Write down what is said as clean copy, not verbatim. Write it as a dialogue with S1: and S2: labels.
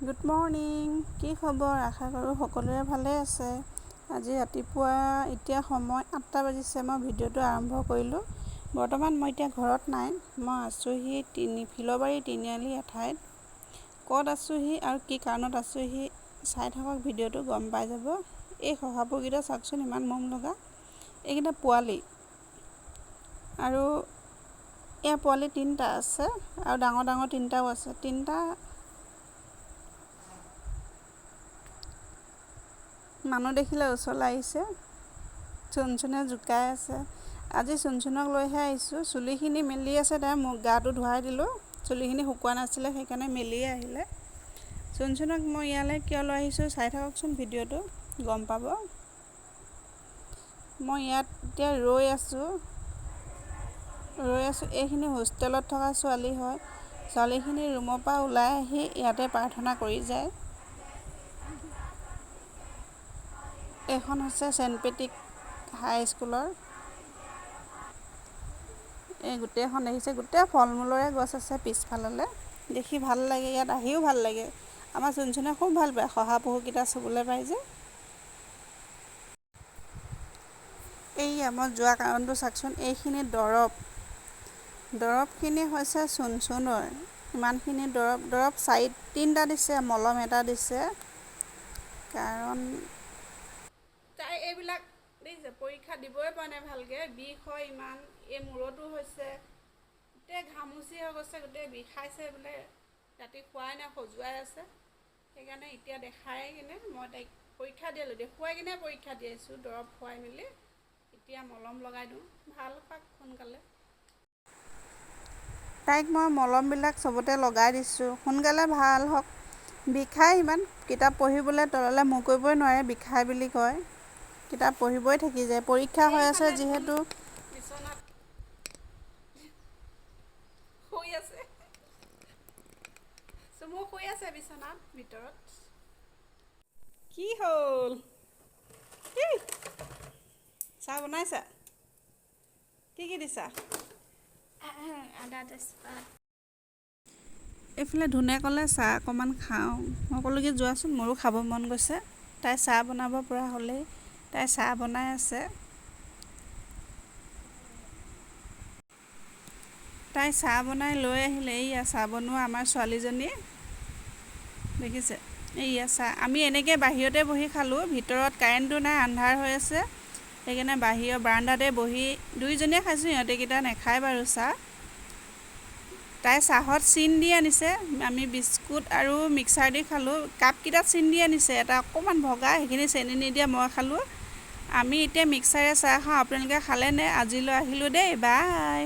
S1: Good morning. কি খবৰ? আশা কৰোঁ সকলোৰে ভালে আছে। আজি ৰাতিপুৱা এতিয়া সময় 8টা বাজিছে। মই ভিডিঅ'টো আৰম্ভ কৰিলোঁ। বৰ্তমান মই এতিয়া ঘৰত নাই। মই আছোঁহি ফিলবাৰী তিনিআলি এঠাইত। ক'ত আছোঁহি আৰু কি কাৰণত আছোঁহি চাই থাকক, ভিডিঅ'টো গম পাই যাব। এই শহাপহুকেইটা চাওকচোন, ইমান মৰম লগা। এইকেইটা পোৱালি, আৰু এয়া পোৱালি 3টা আছে আৰু ডাঙৰ ডাঙৰ 3টাও আছে। 3টা মানুহ দেখিলে ওচৰলৈ আহিছে। চুনচুনে জোকাই আছে। আজি চুনচুনক লৈহে আহিছোঁ। চুলিখিনি মেলি আছে, তাই মোক গাটো ধুৱাই দিলোঁ। চুলিখিনি শুকোৱা নাছিলে, সেইকাৰণে মেলিয়ে আহিলে। চুনচুনক মই ইয়ালৈ কিয় লৈ আহিছোঁ চাই থাককচোন, ভিডিঅ'টো গম পাব। মই ইয়াত এতিয়া ৰৈ আছোঁ। এইখিনি হোষ্টেলত থকা ছোৱালী হয়। ছোৱালীখিনি ৰুমৰ পৰা ওলাই আহি ইয়াতে প্ৰাৰ্থনা কৰি যায়। এইখন হৈছে চেণ্ট পেট্ৰিক হাইস্কুলৰ। এই গোটেইখন দেখিছে, গোটেই ফল মূলৰে গছ আছে পিছফাললৈ। দেখি ভাল লাগে, ইয়াত আহিও ভাল লাগে। আমাৰ চুনচুনে খুব ভাল পায় শহাপহুকেইটা চুবলৈ পাই যে। এইয়া মই যোৱা কাৰণটো চাওকচোন, এইখিনি দৰৱখিনি হৈছে চুনচুনৰ। ইমানখিনি দৰৱ 3টা দিছে, মলম এটা দিছে। কাৰণ তাই এইবিলাক দেখিছে, পৰীক্ষা দিবই পৰা নাই ভালকৈ। বিষ হয় ইমান, এই মূৰতো হৈছে, গোটেই ঘামুচি হৈ গৈছে, গোটেই বিষাইছে বোলে। ৰাতি খোৱাই নাই, খজুৱাই আছে। সেইকাৰণে এতিয়া দেখাই কিনে মই তাইক পৰীক্ষা দিয়ালোঁ, দেখুৱাই কিনে পৰীক্ষা দিয়াইছোঁ। দৰৱ খুৱাই মেলি এতিয়া মলম লগাই দিওঁ, ভাল পাক সোনকালে। তাইক মই মলমবিলাক চবতে লগাই দিছোঁ, সোনকালে ভাল হওক। বিষাই ইমান, কিতাপ পঢ়িবলৈ তললৈ মূৰ কৰিবই নোৱাৰে, বিষাই বুলি কয়। কিতাপ পঢ়িবই থাকি যায়, পৰীক্ষা হৈ আছে যিহেতু। বিচনাত শুই আছে, চুমু শুই আছে বিচনাত ভিতৰত। কি হ'ল? চাহ বনাইছা? কি দিছা? আদা তেজপাত। এইফালে ধুনে ক'লে চাহ অকণমান খাওঁ। মই ক'লোঁ কি যোৱাচোন, মোৰো খাব মন গৈছে। তাই চাহ বনাব পৰা হ'লেই, তাই চাহ বনাই আছে। তাই চাহ বনাই লৈ আহিলে। এইয়া চাহ বনোৱা আমাৰ ছোৱালীজনী, দেখিছে? এইয়া চাহ। আমি এনেকৈ বাহিৰতে বহি খালোঁ, ভিতৰত কাৰেণ্টটো নাই, আন্ধাৰ হৈ আছে। সেইকাৰণে বাহিৰৰ বাৰাণ্ডাতে বহি দুইজনীয়ে খাইছোঁ। সিহঁতেকেইটা নাখায় বাৰু চাহ। তাই চাহত চেনি দি আনিছে, আমি বিস্কুট আৰু মিক্সাৰ দি খালোঁ। কাপকেইটাত চেনি দি আনিছে, এটা অকণমান ভগা, সেইখিনি চেনি নিদিয়া মই খালোঁ। আমি এতিয়া মিক্সাৰে চাহ খাওঁ। আপোনালোকে খালেনে? আজিলৈ আহিলোঁ দেই, বাই।